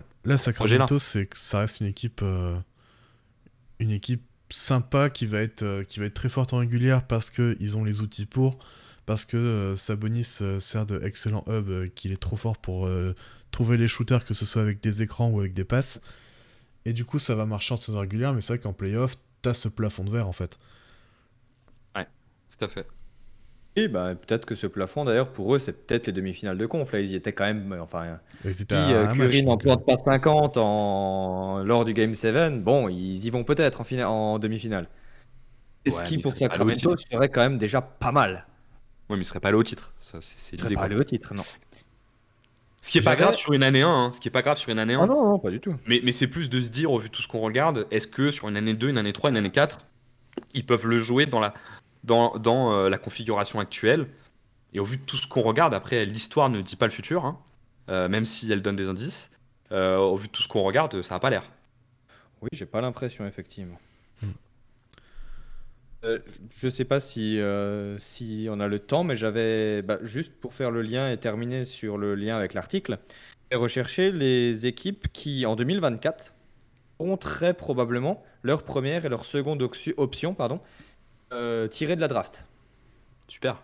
Projet là. Sacramento, ça reste une équipe sympa qui va être très forte en régulière parce qu'ils ont les outils pour, parce que Sabonis sert de excellent hub, qu'il est trop fort pour trouver les shooters, que ce soit avec des écrans ou avec des passes. Et du coup, ça va marcher en saison régulière, mais c'est vrai qu'en playoff, t'as ce plafond de verre en fait. Ouais, tout à fait. Et bah, peut-être que ce plafond, d'ailleurs, pour eux, c'est peut-être les demi-finales de conf. Là, ils y étaient quand même. Enfin, Ils étaient si à un match. Curry n'en Donc, plante pas 50 lors du Game 7, bon, ils y vont peut-être en demi-finale. Et ce Ouais, qui, mais ils pour seraient pas allés au Sacramento, titre. serait quand même déjà pas mal. Ouais, mais ils seraient pas allés au titre. Ça, c'est Ils seraient l'idée, pas quoi. allés au titre, non. Ce qui est pas grave J'avais. sur une année 1, hein. Ce qui est pas grave sur une année Ah 1. non, non, pas du tout. Mais c'est plus de se dire, au vu de tout ce qu'on regarde, est-ce que sur une année 2, une année 3, une année 4, ils peuvent le jouer dans la configuration actuelle. Et au vu de tout ce qu'on regarde, après, l'histoire ne dit pas le futur, hein, même si elle donne des indices. Au vu de tout ce qu'on regarde, ça n'a pas l'air. Oui, j'ai pas l'impression, effectivement. Hmm. Je sais pas si on a le temps, mais j'avais, bah, juste pour faire le lien et terminer sur le lien avec l'article, j'ai recherché les équipes qui, en 2024, auront très probablement leur première et leur seconde option, pardon, tirées de la draft. Super.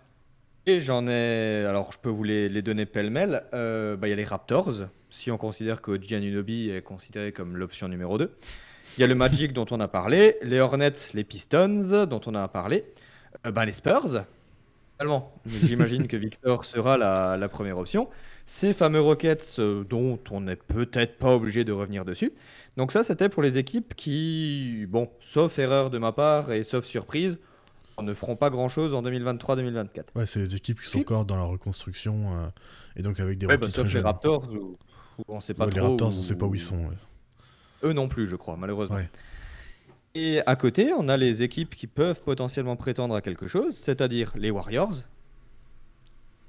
Et j'en ai, alors je peux vous les donner pêle-mêle. Bah, il y a les Raptors, si on considère que OG Anunoby est considéré comme l'option numéro 2. Il y a le Magic dont on a parlé, les Hornets, les Pistons dont on a parlé, bah, les Spurs. Allemand. J'imagine que Victor sera la première option. Ces fameux Rockets dont on n'est peut-être pas obligé de revenir dessus. Donc ça, c'était pour les équipes qui, bon, sauf erreur de ma part et sauf surprise, ne feront pas grand-chose en 2023-2024. ouais, c'est les équipes qui sont encore dans la reconstruction et donc avec des Ouais, bah, rookies très sauf les jeunes. Raptors où on sait pas Ouais, les trop Raptors, on sait pas où ils sont. Ouais. Eux non plus, je crois, malheureusement. Ouais. Et à côté, on a les équipes qui peuvent potentiellement prétendre à quelque chose, c'est-à-dire les Warriors,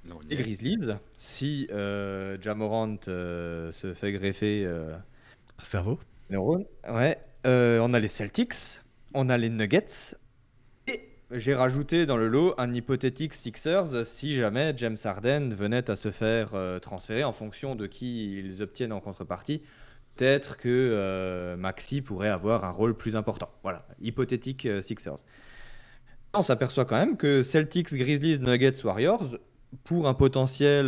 Non, on y les est. Grizzlies, si Ja Morant se fait greffer Un cerveau. neurones. Ouais. On a les Celtics, on a les Nuggets, et j'ai rajouté dans le lot un hypothétique Sixers si jamais James Harden venait à se faire transférer en fonction de qui ils obtiennent en contrepartie. Peut-être que Maxi pourrait avoir un rôle plus important. Voilà, hypothétique Sixers. On s'aperçoit quand même que Celtics, Grizzlies, Nuggets, Warriors, pour un potentiel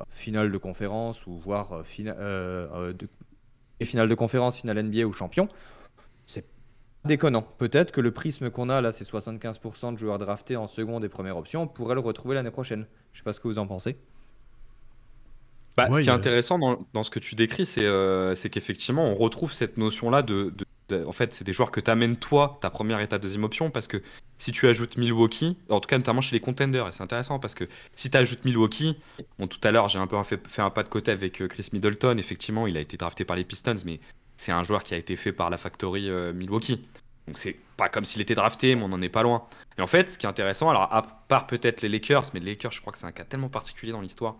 finale de conférence ou voire finale de conférence, finale NBA ou champion, c'est pas déconnant. Peut-être que le prisme qu'on a là, c'est 75% de joueurs draftés en seconde et première option, on pourrait le retrouver l'année prochaine. Je sais pas ce que vous en pensez. Bah, ce Ouais, qui est intéressant dans ce que tu décris, c'est qu'effectivement, on retrouve cette notion-là en fait, c'est des joueurs que tu amènes toi, ta première et ta deuxième option, parce que si tu ajoutes Milwaukee, en tout cas notamment chez les contenders, et c'est intéressant parce que si tu ajoutes Milwaukee, bon, tout à l'heure j'ai un peu fait un pas de côté avec Chris Middleton, effectivement, il a été drafté par les Pistons, mais c'est un joueur qui a été fait par la factory Milwaukee. Donc c'est pas comme s'il était drafté, mais on n'en est pas loin. Et en fait, ce qui est intéressant, alors à part peut-être les Lakers, mais les Lakers, je crois que c'est un cas tellement particulier dans l'histoire.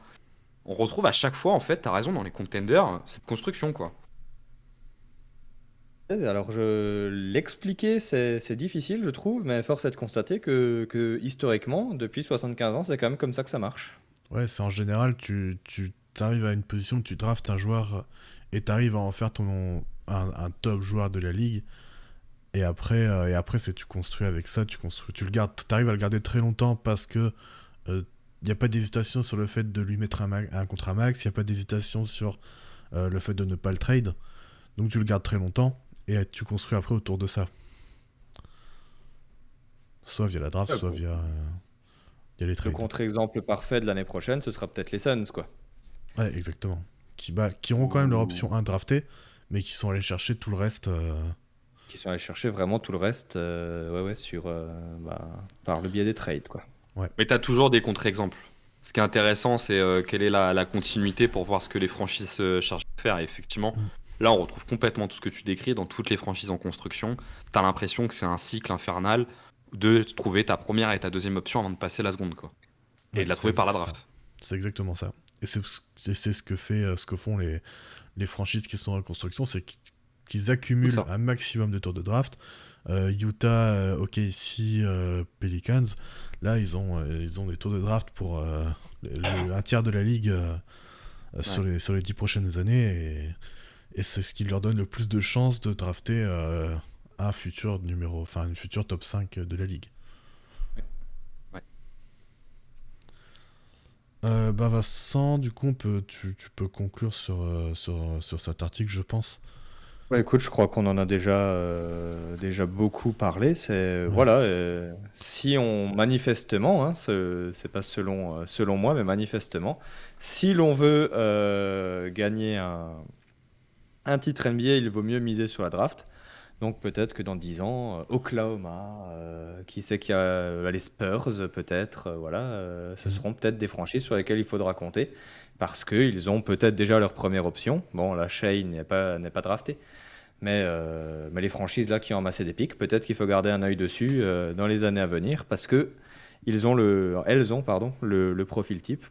On retrouve à chaque fois, en fait, t'as raison, dans les contenders, cette construction, quoi. Alors, l'expliquer, c'est difficile, je trouve, mais force est de constater que historiquement, depuis 75 ans, c'est quand même comme ça que ça marche. Ouais, c'est en général, tu arrives à une position où tu draftes un joueur et tu arrives à en faire un top joueur de la ligue. Et après c'est tu construis avec ça, tu le gardes, t'arrives à le garder très longtemps parce que il n'y a pas d'hésitation sur le fait de lui mettre un contrat max, il n'y a pas d'hésitation sur le fait de ne pas le trade. Donc tu le gardes très longtemps et tu construis après autour de ça. Soit via la draft, Ouais, soit via les Le trades. contre-exemple parfait de l'année prochaine, ce sera peut-être les Suns, quoi. Ouais, exactement. Qui auront quand même leur Ou option 1 draftée, mais qui sont allés chercher tout le reste. qui sont allés chercher vraiment tout le reste par le biais des trades, quoi. Mais tu as toujours des contre-exemples. Ce qui est intéressant, c'est quelle est la continuité pour voir ce que les franchises cherchent à faire. Et effectivement, Mm. là, on retrouve complètement tout ce que tu décris dans toutes les franchises en construction. Tu as l'impression que c'est un cycle infernal de trouver ta première et ta deuxième option avant de passer la seconde, quoi. Et Ouais, de la trouver par la c'est ça. draft. C'est exactement ça. Et c'est ce que font les franchises qui sont en construction, c'est qu'ils Tout accumulent ça. un maximum de tours de draft. Utah, OKC, Pelicans, là ils ont des tours de draft pour un tiers de la ligue sur les 10 prochaines années et c'est ce qui leur donne le plus de chances de drafter une future top 5 de la ligue. Ouais. Vincent, du coup, tu peux conclure sur cet article, je pense. Ouais, écoute, je crois qu'on en a déjà beaucoup parlé. Ouais. Voilà, si on manifestement, hein, c'est pas selon moi, mais manifestement, si l'on veut gagner un titre NBA, il vaut mieux miser sur la draft. Donc peut-être que dans 10 ans, Oklahoma, qui sait qu'il y a les Spurs, peut-être, ce Mhm. seront peut-être des franchises sur lesquelles il faudra compter, parce qu'ils ont peut-être déjà leur première option. Bon, là, Shea n'est pas drafté, mais les franchises là qui ont amassé des pics, peut-être qu'il faut garder un œil dessus dans les années à venir, parce que elles ont, le profil type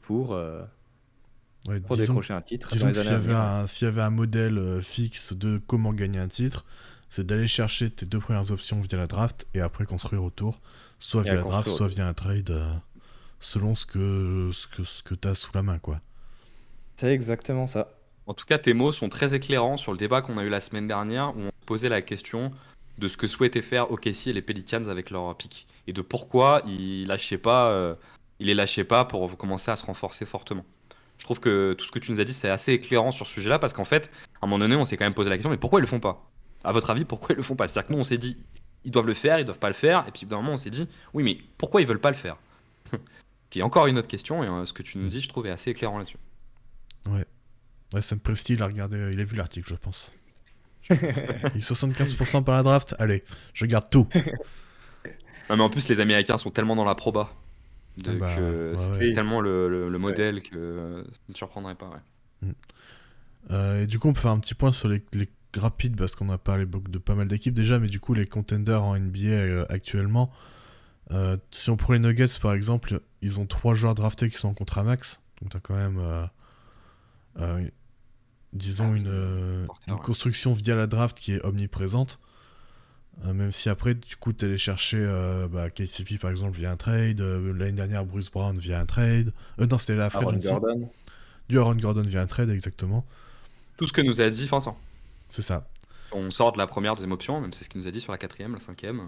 Ouais, pour décrocher un titre dans disons que les années à venir. s'il y avait un modèle fixe de comment gagner un titre, c'est d'aller chercher tes deux premières options via la draft et après construire autour, soit Et via à la draft, construire soit autour. via un trade, selon ce que tu as sous la main, quoi. C'est exactement ça. En tout cas, tes mots sont très éclairants sur le débat qu'on a eu la semaine dernière où on posait la question de ce que souhaitaient faire OKC et les Pelicans avec leur pick et de pourquoi ils les lâchaient pas pour commencer à se renforcer fortement. Je trouve que tout ce que tu nous as dit, c'est assez éclairant sur ce sujet-là parce qu'en fait, à un moment donné, on s'est quand même posé la question, mais pourquoi ils le font pas? À votre avis, pourquoi ils le font pas? C'est-à-dire que nous, on s'est dit, ils doivent le faire, ils doivent pas le faire, et puis d'un moment, on s'est dit, oui, mais pourquoi ils veulent pas le faire? Qui est encore une autre question, et ce que tu nous dis, je trouve, est assez éclairant là-dessus. Ouais. Ouais, Sam Presti, il a vu l'article, je pense. Il est 75% par la draft, allez, je garde tout. Non, mais en plus, les Américains sont tellement dans la proba que Ouais, c'est ouais. tellement le modèle que ça ne me surprendrait pas. Ouais. Et du coup, on peut faire un petit point sur les rapides parce qu'on a parlé de pas mal d'équipes déjà, mais du coup, les contenders en NBA actuellement, si on prend les Nuggets par exemple, ils ont 3 joueurs draftés qui sont en contrat max, donc t'as quand même, euh, disons, Porter, une ouais. construction via la draft qui est omniprésente. Même si après, du coup, t'es allé chercher KCP par exemple via un trade, l'année dernière Bruce Brown via un trade, non, c'était la free Aaron agency, Gordon. du Aaron Gordon via un trade, exactement, Tout ce que nous a dit Vincent. c'est ça. On sort de la première, deuxième option, même c'est ce qu'il nous a dit sur la quatrième, la cinquième.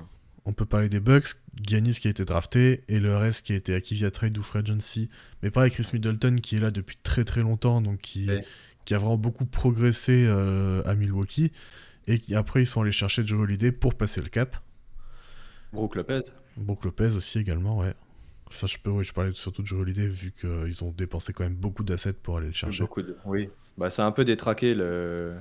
On peut parler des Bucks, Giannis qui a été drafté, et le reste qui a été acquis via trade ou free agency. Mais pareil, Chris Middleton qui est là depuis très très longtemps, donc Ouais. qui a vraiment beaucoup progressé à Milwaukee. Et après, ils sont allés chercher Joe Holiday pour passer le cap. Brook Lopez. Brook Lopez aussi également, ouais. Enfin, je parlais surtout de Joe Holiday vu qu'ils ont dépensé quand même beaucoup d'assets pour aller le chercher. Oui. Bah, ça a un peu détraqué la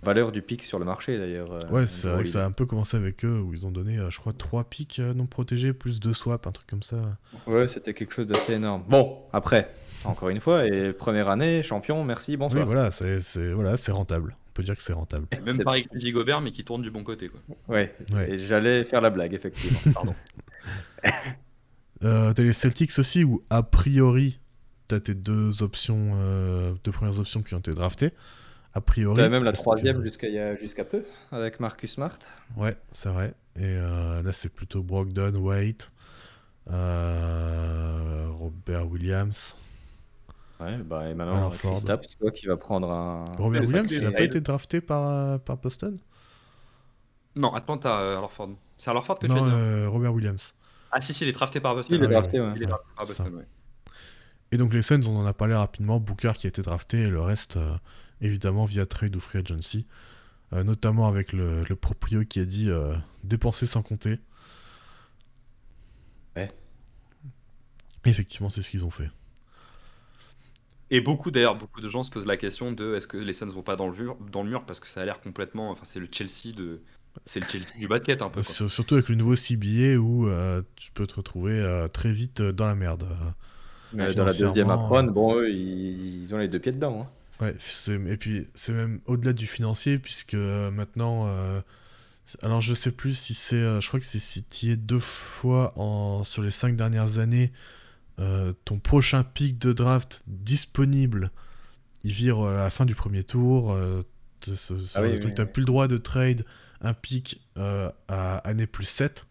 valeur du pic sur le marché d'ailleurs. Ouais, c'est Joe vrai que ça a Holiday. un peu commencé avec eux, où ils ont donné, je crois, 3 picks non protégés, plus 2 swaps, un truc comme ça. Ouais, c'était quelque chose d'assez énorme. Bon, après, encore une fois, et première année, champion, merci, Oui, bonsoir. voilà, c'est rentable. On peut dire que c'est rentable. Même C'est- pas avec Rudy Gobert, mais qui tourne du bon côté, quoi. Ouais, Ouais. et j'allais faire la blague, effectivement. Pardon. T'as les Celtics aussi, où a priori, t'as tes deux premières options qui ont été draftées. a priori. T'avais même la parce troisième que- jusqu'à peu, avec Marcus Smart. Ouais, c'est vrai. Et là, c'est plutôt Brogdon, Waite, Robert Williams. Ouais, bah, et maintenant, Alors Ford. Kristaps, tu vois, qui va prendre un. Robert Ouais, Williams, c'est il n'a vrai. pas été drafté par Boston? Non, Atlanta, Horford. C'est à Horford que tu as Non, dit, hein? Robert Williams. Ah si, il est drafté par Il Boston. est Ah oui, drafté, oui. ouais. Il est Ouais, drafté par c'est ça. Boston, ouais. Et donc les Suns, on en a parlé rapidement. Booker qui a été drafté et le reste, évidemment, via trade ou free agency. Notamment avec le proprio qui a dit dépenser sans compter. Ouais. Effectivement, c'est ce qu'ils ont fait. Et beaucoup de gens se posent la question de est-ce que les Suns vont pas dans le mur parce que ça a l'air complètement, enfin c'est le Chelsea du basket un peu, quoi. Surtout avec le nouveau CBA où tu peux te retrouver très vite dans la merde. Mais dans la deuxième Financièrement, apron, bon, eux, ils ont les deux pieds dedans. Hein. Ouais, et puis c'est même au-delà du financier, puisque maintenant. Alors je sais plus si c'est. Je crois que c'est si tu y es 2 fois sur les 5 dernières années, ton prochain pick de draft disponible, il vire à la fin du premier tour. Oui, donc t'as plus le droit de trade un pick à année plus 7.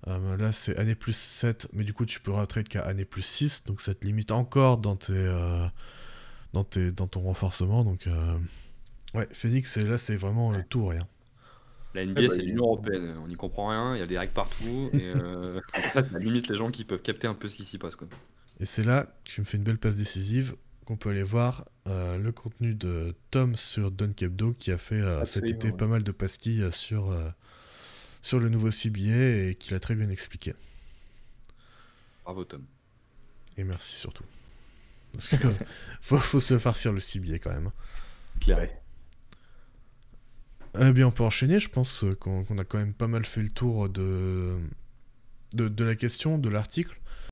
Là c'est année plus 7, mais du coup tu pourras trade qu'à année plus 6, donc ça te limite encore dans ton renforcement. Donc ouais, Phoenix, là c'est vraiment tout ou rien. La NBA, Ouais, bah, c'est l'Union Européenne, on n'y comprend rien, il y a des règles partout, et comme ça limite les gens qui peuvent capter un peu ce qui s'y passe, quoi. Et c'est là que tu me fais une belle passe décisive, qu'on peut aller voir le contenu de Tom sur Dunk Hebdo, qui a fait cet Absolument, été ouais. pas mal de pastilles sur le nouveau CBA et qui l'a très bien expliqué. Bravo Tom. Et merci surtout. Parce que faut se le farcir le CBA quand même. Claire. Ouais. Eh bien, on peut enchaîner. Je pense qu'on a quand même pas mal fait le tour de la question, de l'article.